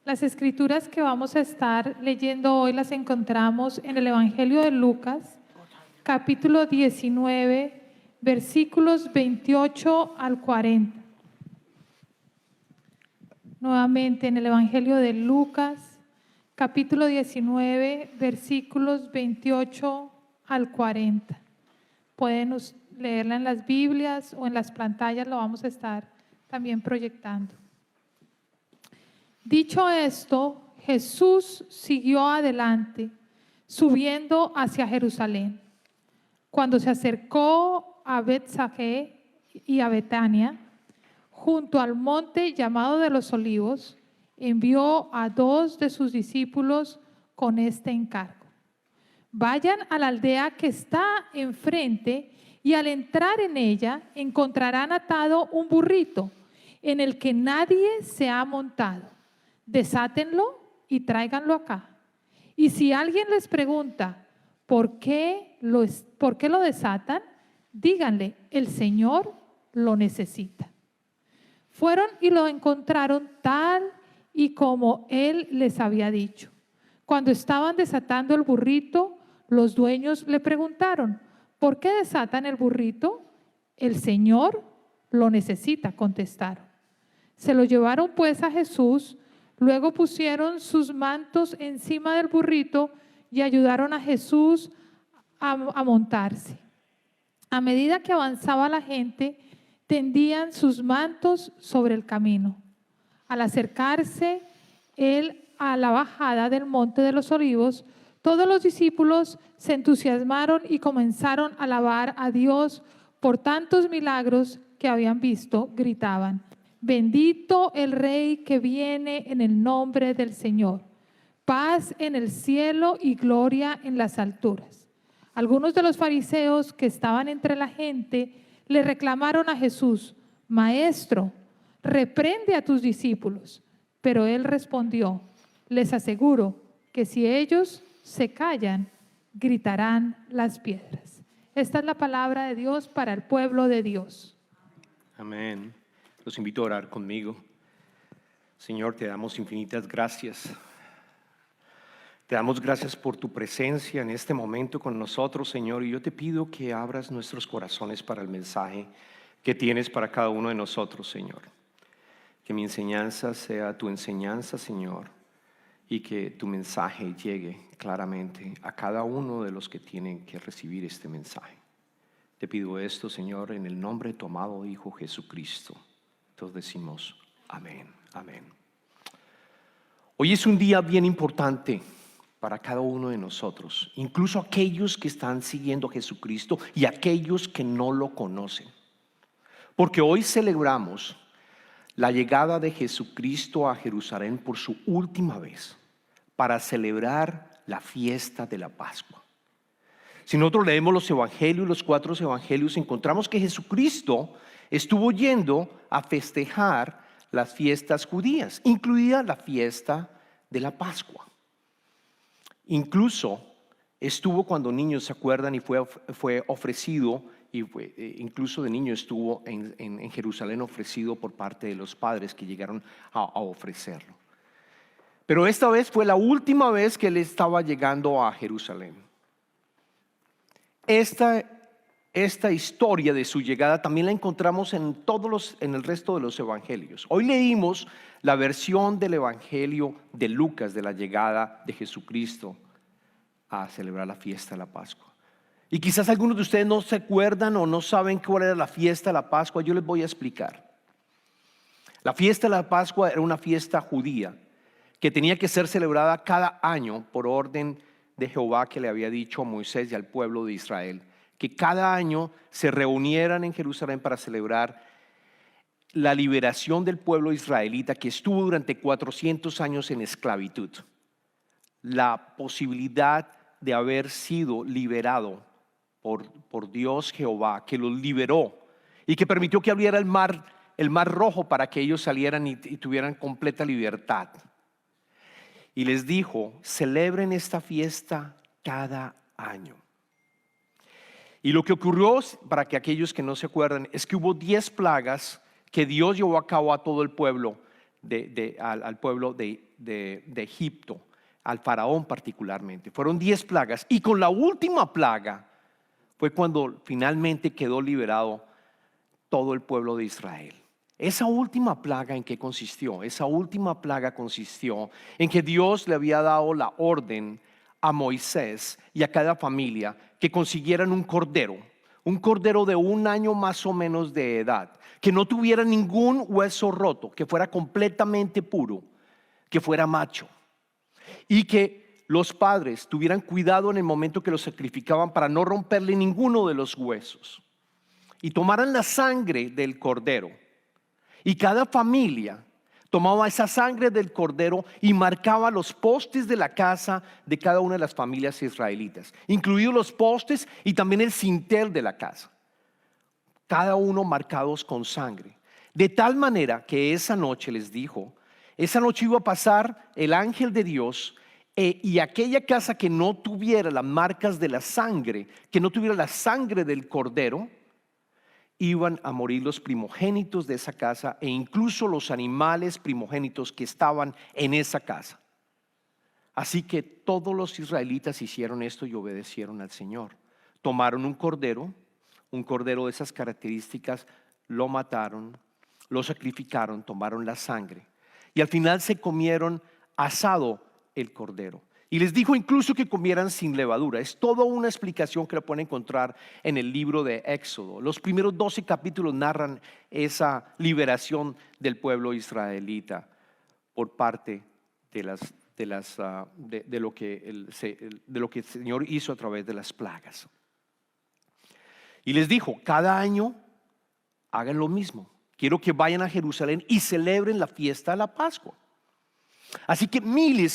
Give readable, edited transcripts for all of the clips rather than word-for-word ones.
Las escrituras que vamos a estar leyendo hoy las encontramos en el Evangelio de Lucas, capítulo 19, versículos 28 al 40. Nuevamente en el Evangelio de Lucas, capítulo 19, versículos 28 al 40. Pueden leerla en las Biblias o en las pantallas, lo vamos a estar también proyectando. Dicho esto, Jesús siguió adelante, subiendo hacia Jerusalén. Cuando se acercó a Betsagé y a Betania, junto al monte llamado de los Olivos, envió a 2 de sus discípulos con este encargo: vayan a la aldea que está enfrente y al entrar en ella encontrarán atado un burrito en el que nadie se ha montado. Desátenlo y tráiganlo acá. Y si alguien les pregunta ¿por qué lo desatan? Díganle: el Señor lo necesita. Fueron y lo encontraron tal y como él les había dicho. Cuando estaban desatando el burrito, los dueños le preguntaron: ¿por qué desatan el burrito? El Señor lo necesita, contestaron. Se lo llevaron pues a Jesús. Luego pusieron sus mantos encima del burrito y ayudaron a Jesús a montarse. A medida que avanzaba la gente, tendían sus mantos sobre el camino. Al acercarse él a la bajada del monte de los Olivos, todos los discípulos se entusiasmaron y comenzaron a alabar a Dios por tantos milagros que habían visto. Gritaban: bendito el Rey que viene en el nombre del Señor. Paz en el cielo y gloria en las alturas. Algunos de los fariseos que estaban entre la gente le reclamaron a Jesús: Maestro, reprende a tus discípulos. Pero él respondió: les aseguro que si ellos se callan, gritarán las piedras. Esta es la palabra de Dios para el pueblo de Dios. Amén. Los invito a orar conmigo. Señor, te damos infinitas gracias. Te damos gracias por tu presencia en este momento con nosotros, Señor. Y yo te pido que abras nuestros corazones para el mensaje que tienes para cada uno de nosotros, Señor. Que mi enseñanza sea tu enseñanza, Señor. Y que tu mensaje llegue claramente a cada uno de los que tienen que recibir este mensaje. Te pido esto, Señor, en el nombre de tu amado Hijo Jesucristo. Todos decimos amén, amén. Hoy es un día bien importante para cada uno de nosotros, incluso aquellos que están siguiendo a Jesucristo y aquellos que no lo conocen. Porque hoy celebramos la llegada de Jesucristo a Jerusalén por su última vez para celebrar la fiesta de la Pascua. Si nosotros leemos los evangelios, los 4 evangelios, encontramos que Jesucristo estuvo yendo a festejar las fiestas judías, incluida la fiesta de la Pascua. Incluso estuvo cuando niños, ¿se acuerdan? Y fue ofrecido, incluso de niño estuvo en Jerusalén ofrecido por parte de los padres que llegaron a ofrecerlo. Pero esta vez fue la última vez que él estaba llegando a Jerusalén. Esta historia de su llegada también la encontramos en el resto de los evangelios. Hoy leímos la versión del evangelio de Lucas de la llegada de Jesucristo a celebrar la fiesta de la Pascua. Y quizás algunos de ustedes no se acuerdan o no saben cuál era la fiesta de la Pascua. Yo les voy a explicar. La fiesta de la Pascua era una fiesta judía que tenía que ser celebrada cada año por orden de Jehová, que le había dicho a Moisés y al pueblo de Israel, que cada año se reunieran en Jerusalén para celebrar la liberación del pueblo israelita que estuvo durante 400 años en esclavitud. La posibilidad de haber sido liberado por Dios Jehová, que los liberó y que permitió que abriera el mar Rojo para que ellos salieran y tuvieran completa libertad. Y les dijo: celebren esta fiesta cada año. Y lo que ocurrió, para que aquellos que no se acuerdan, es que hubo 10 plagas que Dios llevó a cabo a todo el pueblo al pueblo de Egipto, al faraón particularmente. Fueron 10 plagas y con la última plaga fue cuando finalmente quedó liberado todo el pueblo de Israel. Esa última plaga, ¿en qué consistió? Esa última plaga consistió en que Dios le había dado la orden a Moisés y a cada familia que consiguieran un cordero de 1 año más o menos de edad, que no tuviera ningún hueso roto, que fuera completamente puro, que fuera macho, y que los padres tuvieran cuidado en el momento que lo sacrificaban para no romperle ninguno de los huesos, y tomaran la sangre del cordero, y cada familia tomaba esa sangre del cordero y marcaba los postes de la casa de cada una de las familias israelitas, incluidos los postes y también el dintel de la casa, cada uno marcados con sangre. De tal manera que esa noche les dijo, esa noche iba a pasar el ángel de Dios y aquella casa que no tuviera las marcas de la sangre, que no tuviera la sangre del cordero, iban a morir los primogénitos de esa casa e incluso los animales primogénitos que estaban en esa casa. Así que todos los israelitas hicieron esto y obedecieron al Señor. Tomaron un cordero de esas características, lo mataron, lo sacrificaron, tomaron la sangre y al final se comieron asado el cordero. Y les dijo incluso que comieran sin levadura. Es toda una explicación que la pueden encontrar en el libro de Éxodo. Los primeros 12 capítulos narran esa liberación del pueblo israelita por parte de lo que el Señor hizo a través de las plagas. Y les dijo, cada año hagan lo mismo. Quiero que vayan a Jerusalén y celebren la fiesta de la Pascua. Así que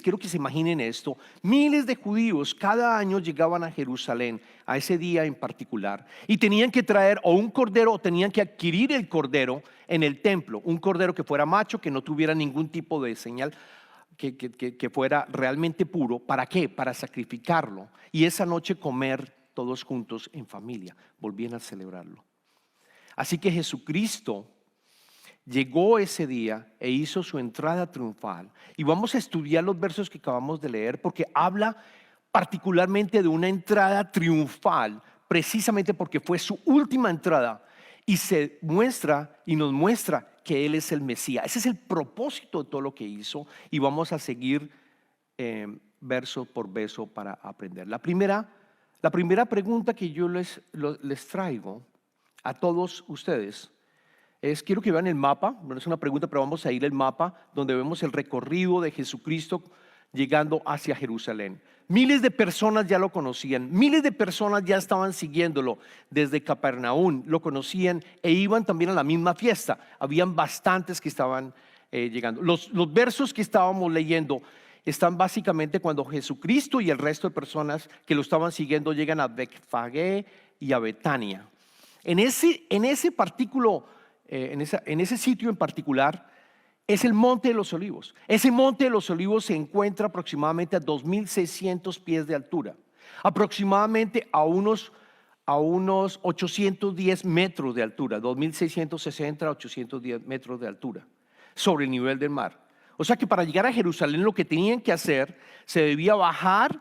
quiero que se imaginen esto, miles de judíos cada año llegaban a Jerusalén a ese día en particular y tenían que traer o un cordero o tenían que adquirir el cordero en el templo, un cordero que fuera macho, que no tuviera ningún tipo de señal, que fuera realmente puro. ¿Para qué? Para sacrificarlo y esa noche comer todos juntos en familia, volvían a celebrarlo. Así que Jesucristo llegó ese día e hizo su entrada triunfal. Y vamos a estudiar los versos que acabamos de leer porque habla particularmente de una entrada triunfal, precisamente porque fue su última entrada y se muestra y nos muestra que Él es el Mesías. Ese es el propósito de todo lo que hizo y vamos a seguir verso por verso para aprender. La primera pregunta que yo les traigo a todos ustedes quiero que vean el mapa. No es una pregunta, pero vamos a ir al mapa donde vemos el recorrido de Jesucristo llegando hacia Jerusalén. Miles de personas ya lo conocían, miles de personas ya estaban siguiéndolo desde Capernaum, lo conocían e iban también a la misma fiesta. Habían bastantes que estaban llegando. Los versos que estábamos leyendo están básicamente cuando Jesucristo y el resto de personas que lo estaban siguiendo llegan a Betfagé y a Betania. En ese sitio en particular es el Monte de los Olivos. Ese Monte de los Olivos se encuentra aproximadamente a 2,600 pies de altura, aproximadamente a unos 810 metros de altura, 2,660 a 810 metros de altura sobre el nivel del mar. O sea que para llegar a Jerusalén lo que tenían que hacer, se debía bajar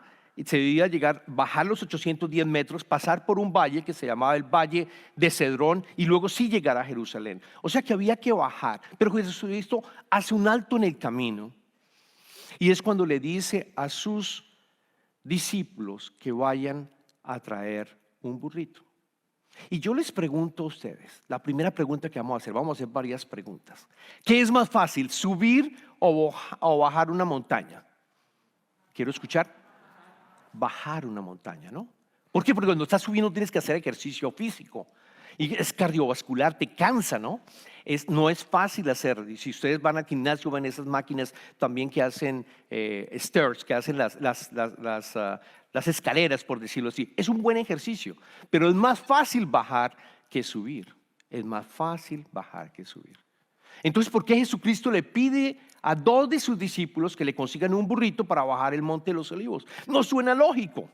los 810 metros, pasar por un valle que se llamaba el Valle de Cedrón y luego sí llegar a Jerusalén. O sea que había que bajar, pero Jesucristo hace un alto en el camino y es cuando le dice a sus discípulos que vayan a traer un burrito. Y yo les pregunto a ustedes, la primera pregunta que vamos a hacer varias preguntas. ¿Qué es más fácil, subir o bajar una montaña? Quiero escuchar. Bajar una montaña, ¿no? ¿Por qué? Porque cuando estás subiendo tienes que hacer ejercicio físico y es cardiovascular, te cansa, ¿no? No es fácil hacer. Si ustedes van al gimnasio, ven esas máquinas también que hacen stairs, que hacen las escaleras, por decirlo así. Es un buen ejercicio, pero es más fácil bajar que subir. Es más fácil bajar que subir. Entonces, ¿por qué Jesucristo le pide a 2 de sus discípulos que le consigan un burrito para bajar el Monte de los Olivos? No suena lógico.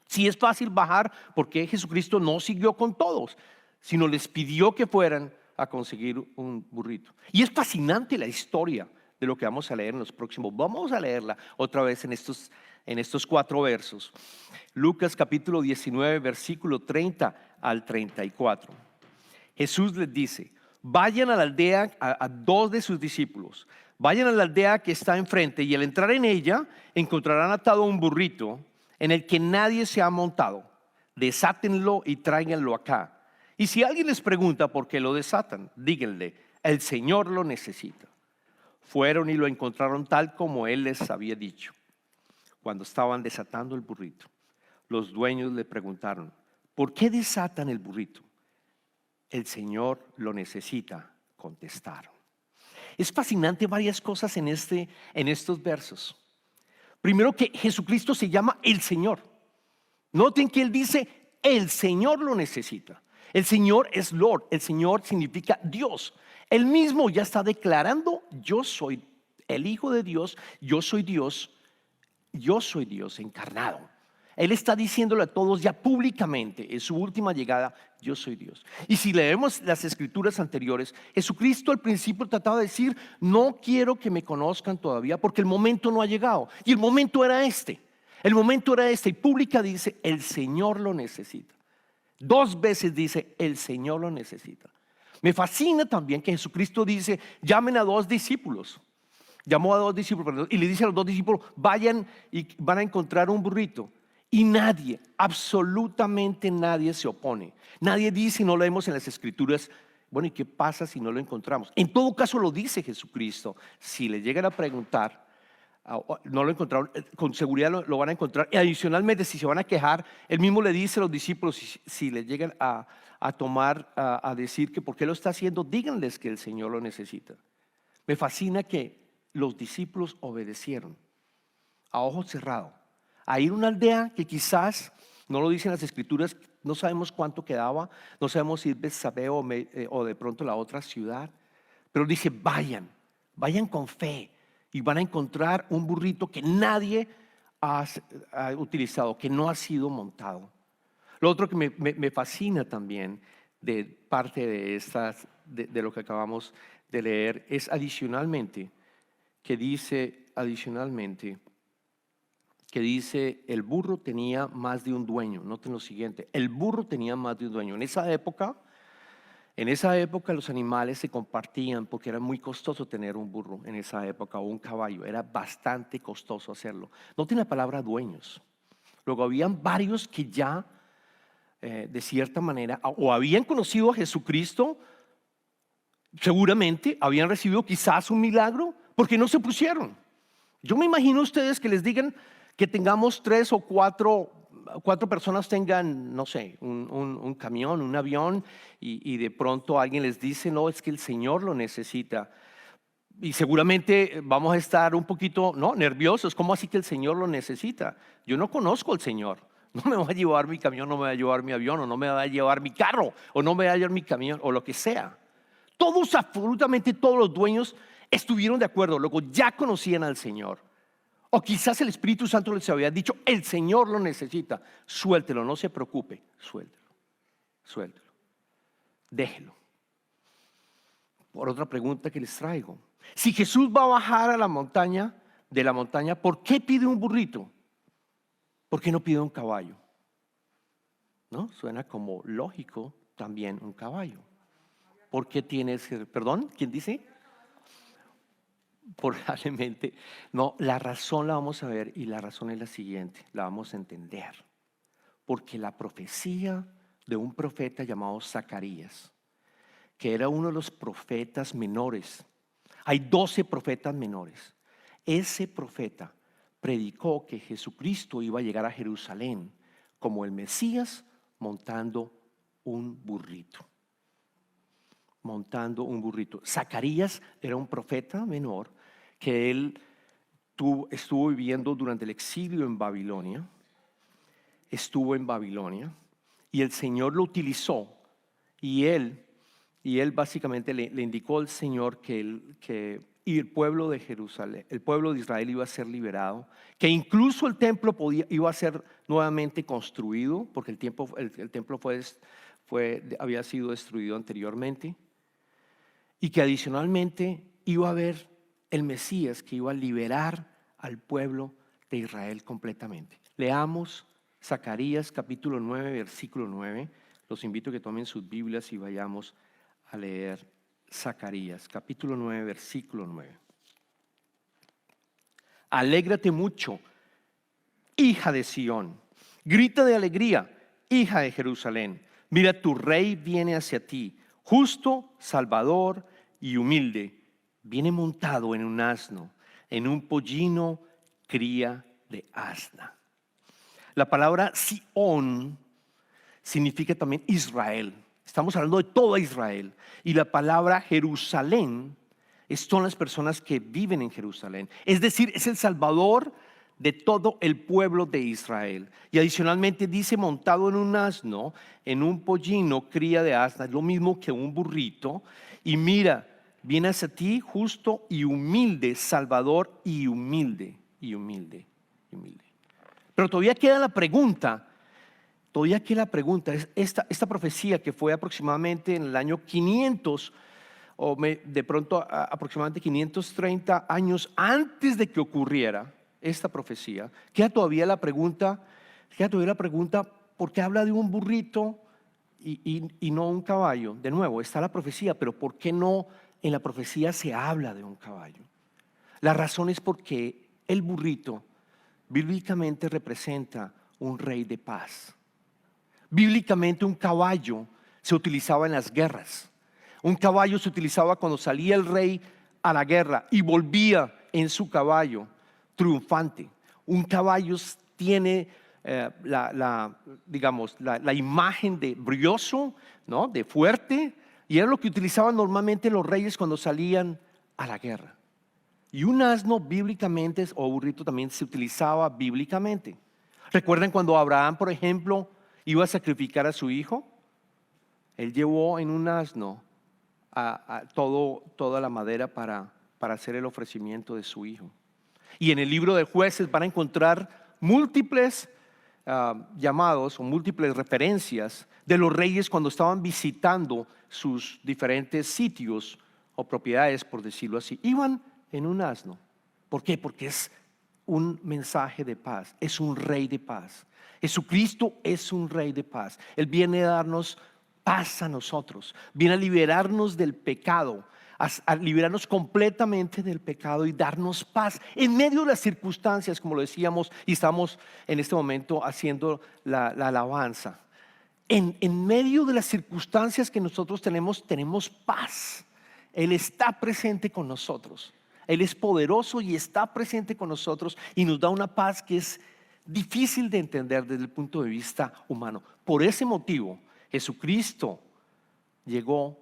Si es fácil bajar, ¿por qué Jesucristo no siguió con todos, sino les pidió que fueran a conseguir un burrito. Y es fascinante la historia de lo que vamos a leer en los próximos. Vamos a leerla otra vez en estos 4 versos. Lucas capítulo 19, versículo 30 al 34. Jesús les dice: vayan a la aldea, a 2 de sus discípulos, vayan a la aldea que está enfrente y al entrar en ella encontrarán atado un burrito en el que nadie se ha montado. Desátenlo y tráiganlo acá. Y si alguien les pregunta por qué lo desatan, díganle: el Señor lo necesita. Fueron y lo encontraron tal como Él les había dicho. Cuando estaban desatando el burrito, los dueños le preguntaron: ¿por qué desatan el burrito? El Señor lo necesita, contestaron. Es fascinante varias cosas en estos versos. Primero, que Jesucristo se llama el Señor. Noten que Él dice: el Señor lo necesita. El Señor es Lord, el Señor significa Dios. Él mismo ya está declarando: yo soy el Hijo de Dios, yo soy Dios encarnado. Él está diciéndole a todos ya públicamente en su última llegada: yo soy Dios. Y si leemos las escrituras anteriores, Jesucristo al principio trataba de decir: no quiero que me conozcan todavía porque el momento no ha llegado. Y el momento era este. Y pública dice: el Señor lo necesita. 2 veces dice: el Señor lo necesita. Me fascina también que Jesucristo dice: llamen a 2 discípulos. Llamó a 2 discípulos y le dice a los 2 discípulos: vayan y van a encontrar un burrito. Y nadie, absolutamente nadie se opone. Nadie dice, y no leemos en las escrituras: bueno, ¿y qué pasa si no lo encontramos? En todo caso lo dice Jesucristo. Si le llegan a preguntar, no lo encontraron, con seguridad lo van a encontrar. Y adicionalmente, si se van a quejar, Él mismo le dice a los discípulos: si le llegan a decir que por qué lo está haciendo, díganles que el Señor lo necesita. Me fascina que los discípulos obedecieron a ojos cerrados a ir a una aldea que quizás, no lo dicen las escrituras, no sabemos cuánto quedaba, no sabemos si es Betsabé o de pronto la otra ciudad, pero dice: vayan con fe y van a encontrar un burrito que nadie ha utilizado, que no ha sido montado. Lo otro que me fascina también de parte de lo que acabamos de leer es adicionalmente que dice el burro tenía más de un dueño. Noten lo siguiente: el burro tenía más de un dueño. En esa época los animales se compartían porque era muy costoso tener un burro en esa época, o un caballo. Era bastante costoso hacerlo. Noten la palabra dueños. Luego habían varios que ya de cierta manera o habían conocido a Jesucristo, seguramente habían recibido quizás un milagro, porque no se pusieron. Yo me imagino a ustedes que les digan que tengamos 3 o 4 personas tengan, no sé, un camión, un avión, y de pronto alguien les dice: no, es que el Señor lo necesita. Y seguramente vamos a estar un poquito nerviosos. ¿Cómo así que el Señor lo necesita? Yo no conozco al Señor. No me va a llevar mi camión, no me va a llevar mi avión, o no me va a llevar mi carro, o no me va a llevar mi camión, o lo que sea. Todos, absolutamente todos los dueños estuvieron de acuerdo. Luego ya conocían al Señor. O quizás el Espíritu Santo les había dicho: el Señor lo necesita. Suéltelo, no se preocupe. Suéltelo. Déjelo. Por otra pregunta que les traigo: si Jesús va a bajar a la montaña, ¿por qué pide un burrito? ¿Por qué no pide un caballo? ¿No? Suena como lógico también un caballo. ¿Por qué tiene ese? ¿Perdón? ¿Quién dice? Probablemente. No, la razón la vamos a ver, y la razón es la siguiente, la vamos a entender. Porque la profecía de un profeta llamado Zacarías, que era uno de los profetas menores, hay 12 profetas menores. Ese profeta predicó que Jesucristo iba a llegar a Jerusalén como el Mesías montando un burrito. Zacarías era un profeta menor que él estuvo viviendo durante el exilio en Babilonia. Estuvo en Babilonia y el Señor lo utilizó, y él básicamente le indicó al Señor que el pueblo de Jerusalén, el pueblo de Israel iba a ser liberado, que incluso el templo iba a ser nuevamente construido, porque el templo había sido destruido anteriormente. y que adicionalmente iba a haber el Mesías que iba a liberar al pueblo de Israel completamente. Leamos Zacarías capítulo 9, versículo 9. Los invito a que tomen sus Biblias y vayamos a leer Zacarías capítulo 9, versículo 9. Alégrate mucho, hija de Sión. Grita de alegría, hija de Jerusalén. Mira, tu rey viene hacia ti, justo, salvador y humilde. Viene montado en un asno, en un pollino, cría de asna. La palabra Sión significa también Israel. Estamos hablando de toda Israel. Y la palabra Jerusalén son las personas que viven en Jerusalén. Es decir, es el Salvador de todo el pueblo de Israel. Y adicionalmente dice montado en un asno, en un pollino, cría de asna, lo mismo que un burrito. Y mira, viene hacia ti justo y humilde, Salvador y humilde, y humilde, y humilde. Pero todavía queda la pregunta, esta profecía que fue aproximadamente en el año 500, de pronto aproximadamente 530 años antes de que ocurriera esta profecía, queda todavía la pregunta, ¿por qué habla de un burrito y no un caballo? De nuevo, está la profecía, pero ¿por qué no en la profecía se habla de un caballo? La razón es porque el burrito bíblicamente representa un rey de paz. Bíblicamente un caballo se utilizaba en las guerras. Un caballo se utilizaba cuando salía el rey a la guerra y volvía en su caballo triunfante. Un caballo tiene la imagen de brioso, ¿no? De fuerte, y era lo que utilizaban normalmente los reyes cuando salían a la guerra. Y un asno bíblicamente, o burrito, también se utilizaba bíblicamente. ¿Recuerdan cuando Abraham, por ejemplo, iba a sacrificar a su hijo? Él llevó en un asno toda la madera para hacer el ofrecimiento de su hijo. Y en el libro de Jueces van a encontrar múltiples llamados o múltiples referencias de los reyes cuando estaban visitando sus diferentes sitios o propiedades, por decirlo así. Iban en un asno. ¿Por qué? Porque es un mensaje de paz, es un rey de paz. Jesucristo es un rey de paz. Él viene a darnos paz a nosotros, viene a liberarnos del pecado, a liberarnos completamente del pecado y darnos paz en medio de las circunstancias, como lo decíamos, y estamos en este momento haciendo la alabanza. En medio de las circunstancias que nosotros tenemos paz. Él está presente con nosotros. Él es poderoso y está presente con nosotros y nos da una paz que es difícil de entender desde el punto de vista humano. Por ese motivo, Jesucristo llegó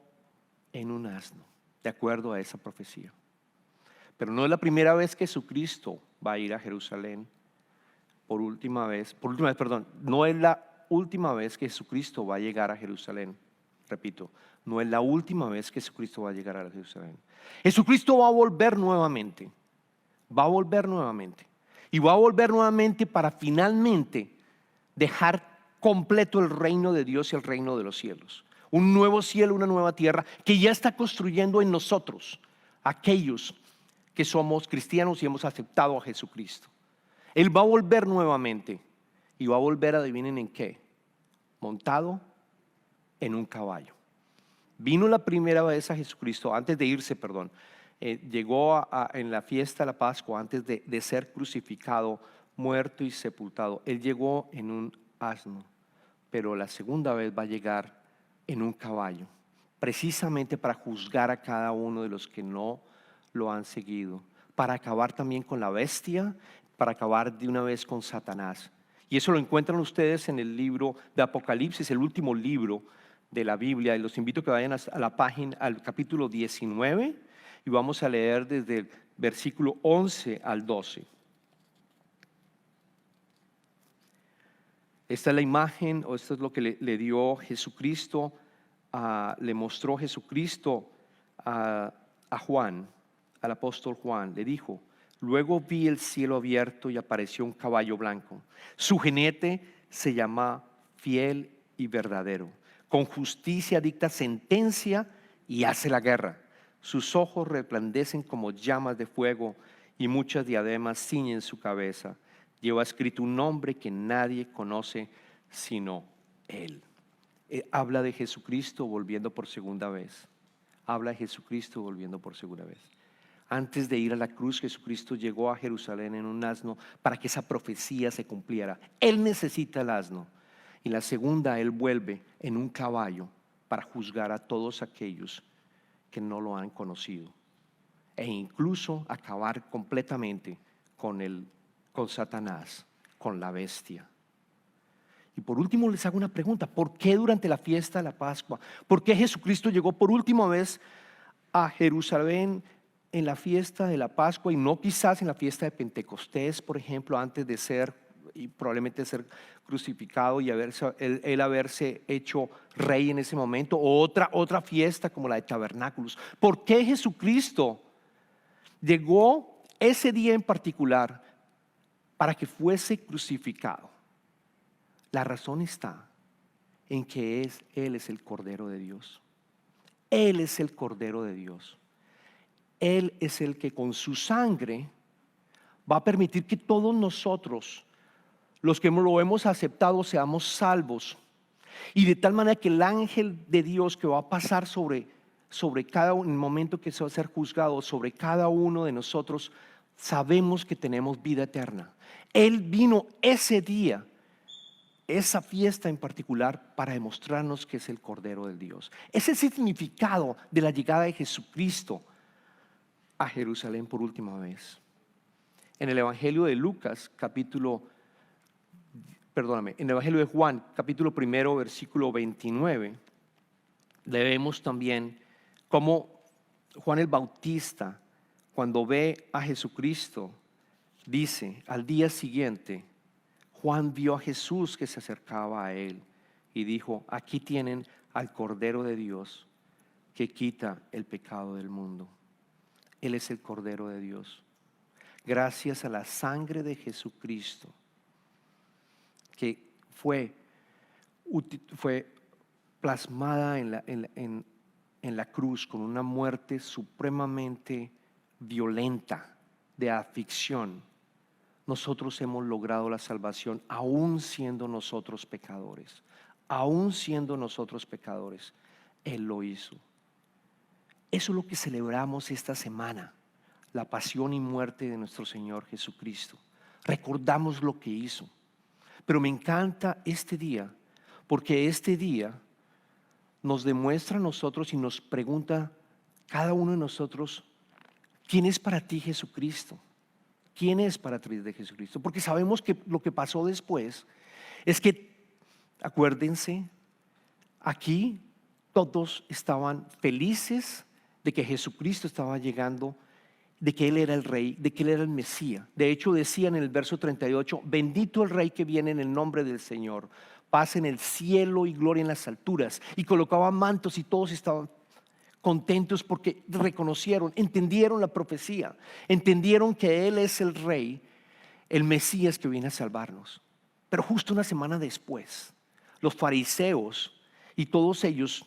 en un asno, de acuerdo a esa profecía. Pero no es la primera vez que Jesucristo va a ir a Jerusalén. No es la última vez que Jesucristo va a llegar a Jerusalén. Repito, no es la última vez que Jesucristo va a llegar a Jerusalén. Jesucristo va a volver nuevamente. Va a volver nuevamente. Y va a volver nuevamente para finalmente dejar completo el reino de Dios y el reino de los cielos. Un nuevo cielo, una nueva tierra que ya está construyendo en nosotros, aquellos que somos cristianos y hemos aceptado a Jesucristo. Él va a volver nuevamente y va a volver, adivinen en qué, montado en un caballo. Vino la primera vez a Jesucristo, antes de irse, llegó en la fiesta de la Pascua, antes de ser crucificado, muerto y sepultado. Él llegó en un asno, pero la segunda vez va a llegar en un caballo, precisamente para juzgar a cada uno de los que no lo han seguido, para acabar también con la bestia, para acabar de una vez con Satanás. Y eso lo encuentran ustedes en el libro de Apocalipsis, el último libro de la Biblia, y los invito a que vayan a la página, al capítulo 19, y vamos a leer desde el versículo 11 al 12. Esta es la imagen, o esto es lo que le dio Jesucristo, le mostró Jesucristo a Juan, al apóstol Juan. Le dijo: luego vi el cielo abierto y apareció un caballo blanco. Su jinete se llama Fiel y Verdadero. Con justicia dicta sentencia y hace la guerra. Sus ojos resplandecen como llamas de fuego y muchas diademas ciñen su cabeza. Lleva escrito un nombre que nadie conoce sino Él. Habla de Jesucristo volviendo por segunda vez. Habla de Jesucristo volviendo por segunda vez. Antes de ir a la cruz, Jesucristo llegó a Jerusalén en un asno para que esa profecía se cumpliera. Él necesita el asno. Y la segunda, Él vuelve en un caballo para juzgar a todos aquellos que no lo han conocido. E incluso acabar completamente con Satanás, con la bestia. Y por último les hago una pregunta: ¿por qué durante la fiesta de la Pascua? ¿Por qué Jesucristo llegó por última vez a Jerusalén en la fiesta de la Pascua y no quizás en la fiesta de Pentecostés, por ejemplo, antes de ser y probablemente ser crucificado y él haberse hecho rey en ese momento, o otra fiesta como la de Tabernáculos? ¿Por qué Jesucristo llegó ese día en particular para que fuese crucificado? La razón está en que Él es el Cordero de Dios. Él es el Cordero de Dios. Él es el que con su sangre va a permitir que todos nosotros, los que lo hemos aceptado, seamos salvos. Y de tal manera que el ángel de Dios que va a pasar sobre cada uno, en el momento que se va a ser juzgado, sobre cada uno de nosotros, sabemos que tenemos vida eterna. Él vino ese día, esa fiesta en particular, para demostrarnos que es el Cordero de Dios. Ese es el significado de la llegada de Jesucristo a Jerusalén por última vez. En el Evangelio de en el Evangelio de Juan, capítulo 1, versículo 29, leemos también cómo Juan el Bautista, cuando ve a Jesucristo, dice: al día siguiente, Juan vio a Jesús que se acercaba a él y dijo: aquí tienen al Cordero de Dios que quita el pecado del mundo. Él es el Cordero de Dios. Gracias a la sangre de Jesucristo, que fue plasmada en la cruz con una muerte supremamente violenta, de aflicción, nosotros hemos logrado la salvación, aún siendo nosotros pecadores. Aún siendo nosotros pecadores, Él lo hizo. Eso es lo que celebramos esta semana: la pasión y muerte de nuestro Señor Jesucristo. Recordamos lo que hizo. Pero me encanta este día, porque este día nos demuestra a nosotros y nos pregunta cada uno de nosotros: ¿quién es para ti Jesucristo? ¿Quién es para ti de Jesucristo? Porque sabemos que lo que pasó después es que, acuérdense, aquí todos estaban felices de que Jesucristo estaba llegando, de que Él era el Rey, de que Él era el Mesías. De hecho, decían en el verso 38: bendito el Rey que viene en el nombre del Señor, paz en el cielo y gloria en las alturas. Y colocaban mantos y todos estaban contentos porque reconocieron, entendieron la profecía, entendieron que Él es el Rey, el Mesías que viene a salvarnos. Pero justo una semana después, los fariseos y todos ellos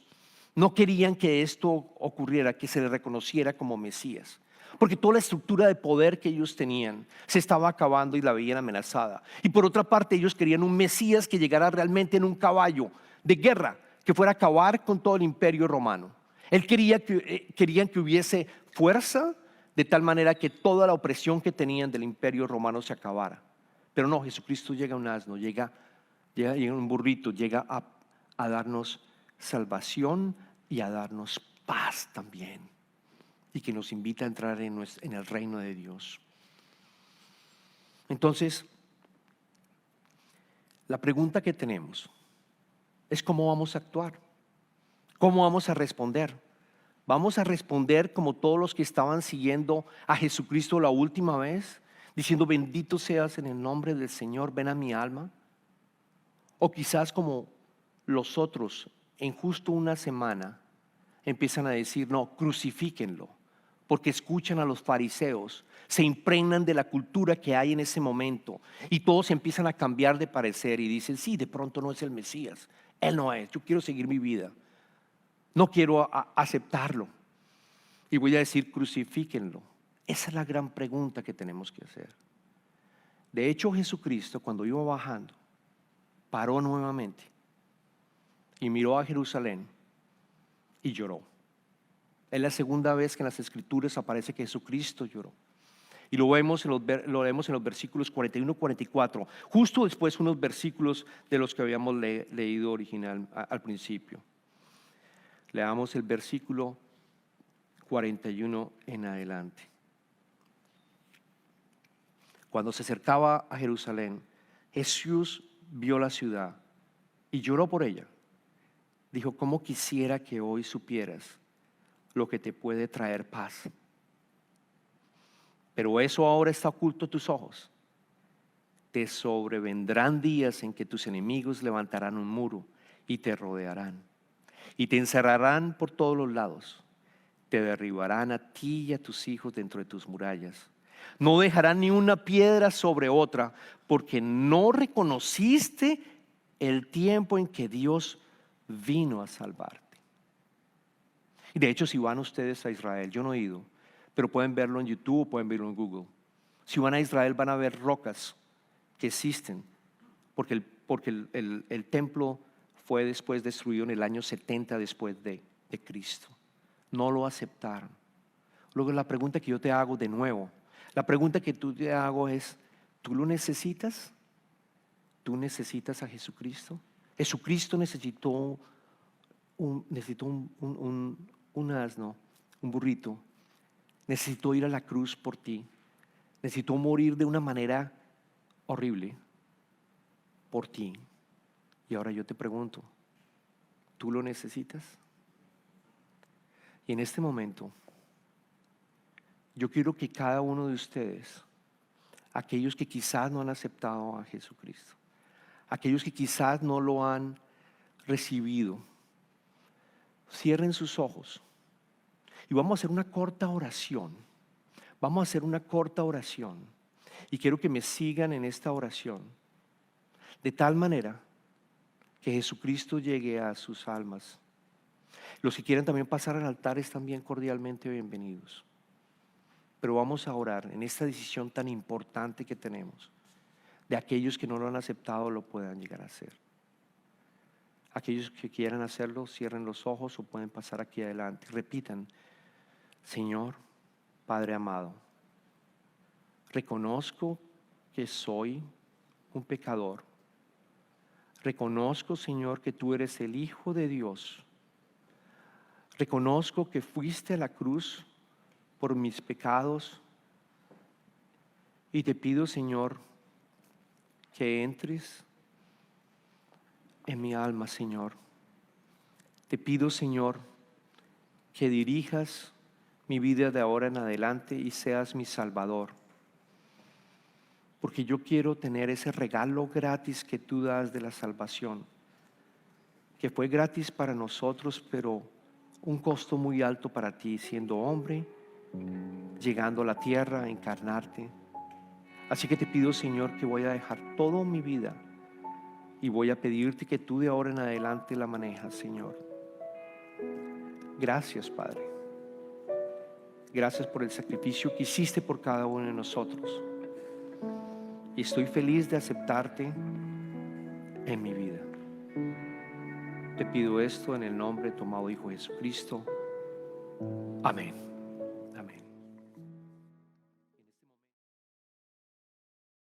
no querían que esto ocurriera, que se le reconociera como Mesías, porque toda la estructura de poder que ellos tenían se estaba acabando y la veían amenazada. Y por otra parte, ellos querían un Mesías que llegara realmente en un caballo de guerra, que fuera a acabar con todo el imperio romano. Querían que hubiese fuerza, de tal manera que toda la opresión que tenían del imperio romano se acabara. Pero no, Jesucristo llega en un asno, llega en un burrito, llega a darnos salvación y a darnos paz también, y que nos invita a entrar en el reino de Dios. Entonces, la pregunta que tenemos es: ¿cómo vamos a actuar? ¿Cómo vamos a responder? ¿Vamos a responder como todos los que estaban siguiendo a Jesucristo la última vez, diciendo: bendito seas en el nombre del Señor, ven a mi alma? O quizás como los otros, en justo una semana, empiezan a decir: no, crucifíquenlo, porque escuchan a los fariseos, se impregnan de la cultura que hay en ese momento, y todos empiezan a cambiar de parecer y dicen: sí, de pronto no es el Mesías, Él no es, yo quiero seguir mi vida, no quiero aceptarlo. Y voy a decir, crucifíquenlo. Esa es la gran pregunta que tenemos que hacer. De hecho, Jesucristo, cuando iba bajando, paró nuevamente y miró a Jerusalén y lloró. Es la segunda vez que en las Escrituras aparece que Jesucristo lloró. Y lo vemos en los versículos 41 y 44, justo después unos versículos de los que habíamos leído al principio. Leamos el versículo 41 en adelante. Cuando se acercaba a Jerusalén, Jesús vio la ciudad y lloró por ella. Dijo, cómo quisiera que hoy supieras lo que te puede traer paz. Pero eso ahora está oculto a tus ojos. Te sobrevendrán días en que tus enemigos levantarán un muro y te rodearán. Y te encerrarán por todos los lados. Te derribarán a ti y a tus hijos dentro de tus murallas. No dejarán ni una piedra sobre otra, porque no reconociste el tiempo en que Dios vino a salvarte. Y de hecho, si van ustedes a Israel, yo no he ido, pero pueden verlo en YouTube o pueden verlo en Google. Si van a Israel van a ver rocas que existen, porque el templo fue después destruido en el año 70 después de Cristo. No lo aceptaron. Luego la pregunta que yo te hago de nuevo, la pregunta que tú te hago es, ¿tú lo necesitas? ¿Tú necesitas a Jesucristo? Jesucristo necesitó un asno, un burrito. Necesitó ir a la cruz por ti. Necesitó morir de una manera horrible por ti. Y ahora yo te pregunto, ¿tú lo necesitas? Y en este momento, yo quiero que cada uno de ustedes, aquellos que quizás no han aceptado a Jesucristo, aquellos que quizás no lo han recibido, cierren sus ojos y vamos a hacer una corta oración. Vamos a hacer una corta oración y quiero que me sigan en esta oración de tal manera que Jesucristo llegue a sus almas. Los que quieran también pasar al altar están bien cordialmente bienvenidos. Pero vamos a orar en esta decisión tan importante que tenemos, de aquellos que no lo han aceptado lo puedan llegar a hacer. Aquellos que quieran hacerlo, cierren los ojos o pueden pasar aquí adelante. Repitan, Señor, Padre amado, reconozco que soy un pecador. Reconozco, Señor, que tú eres el Hijo de Dios. Reconozco que fuiste a la cruz por mis pecados y te pido, Señor, que entres en mi alma, Señor. Te pido, Señor, que dirijas mi vida de ahora en adelante y seas mi Salvador. Porque yo quiero tener ese regalo gratis que tú das de la salvación, que fue gratis para nosotros, pero un costo muy alto para ti, siendo hombre, llegando a la tierra, a encarnarte. Así que te pido, Señor, que voy a dejar toda mi vida y voy a pedirte que tú de ahora en adelante la manejas, Señor. Gracias, Padre. Gracias por el sacrificio que hiciste por cada uno de nosotros. Y estoy feliz de aceptarte en mi vida. Te pido esto en el nombre de tu amado Hijo Jesucristo. Amén.